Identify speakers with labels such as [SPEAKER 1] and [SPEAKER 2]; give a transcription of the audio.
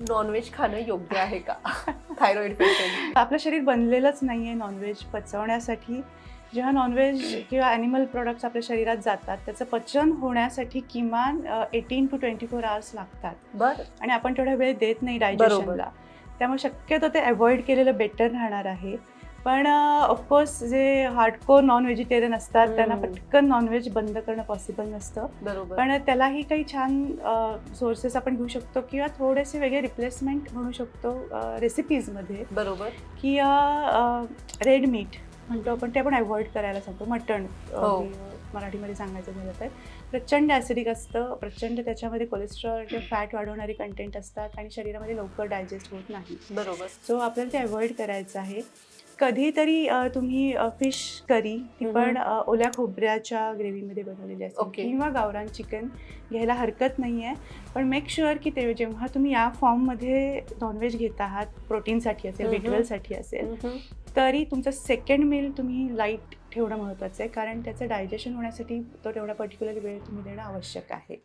[SPEAKER 1] Non veg खाणं योग्य आहे का थायरॉइड पेशंट?
[SPEAKER 2] आपलं शरीर बनलेलंच नाही आहे नॉनव्हेज पचवण्यासाठी. जेव्हा नॉनव्हेज किंवा ॲनिमल प्रोडक्ट्स आपल्या शरीरात जातात त्याचं पचन होण्यासाठी किमान 18 to 24 आवर्स लागतात.
[SPEAKER 1] बरं.
[SPEAKER 2] आणि आपण तेवढा वेळ देत नाही
[SPEAKER 1] बरोबर.
[SPEAKER 2] डायजेशनला. त्यामुळे शक्यतो ते अवॉइड केलेलं बेटर राहणार आहे. पण ऑफकोर्स जे हार्डकोर नॉन व्हेजिटेरियन असतात त्यांना पटकन नॉनव्हेज बंद करणं पॉसिबल नसतं.
[SPEAKER 1] बरोबर.
[SPEAKER 2] पण त्यालाही काही छान सोर्सेस आपण घेऊ शकतो किंवा थोडेसे वेगळे रिप्लेसमेंट म्हणू शकतो रेसिपीजमध्ये.
[SPEAKER 1] बरोबर.
[SPEAKER 2] की रेड मीट म्हणतो आपण, ते आपण अवॉइड करायला सांगतो. मटण मराठीमध्ये सांगायचं झालं तर प्रचंड ॲसिडिक असतं, प्रचंड त्याच्यामध्ये कोलेस्ट्रॉल किंवा फॅट वाढवणारे कंटेंट असतात आणि शरीरामध्ये लवकर डायजेस्ट होत नाही.
[SPEAKER 1] बरोबर.
[SPEAKER 2] सो आपल्याला ते अवॉइड करायचं आहे. कधीतरी तुम्ही फिश करी ती पण ओल्या खोबऱ्याच्या ग्रेव्हीमध्ये बनवलेली असते किंवा गावरान चिकन घ्यायला हरकत नाही आहे. पण मेक शुअर की ते जेव्हा तुम्ही या फॉर्ममध्ये नॉनव्हेज घेत आहात, प्रोटीनसाठी असेल, B12साठी असेल, तरी तुमचं सेकंड मील तुम्ही लाईट ठेवणं महत्त्वाचं आहे. कारण त्याचं डायजेशन होण्यासाठी तो तेवढा पर्टिक्युलर वेळ तुम्ही देणं आवश्यक आहे.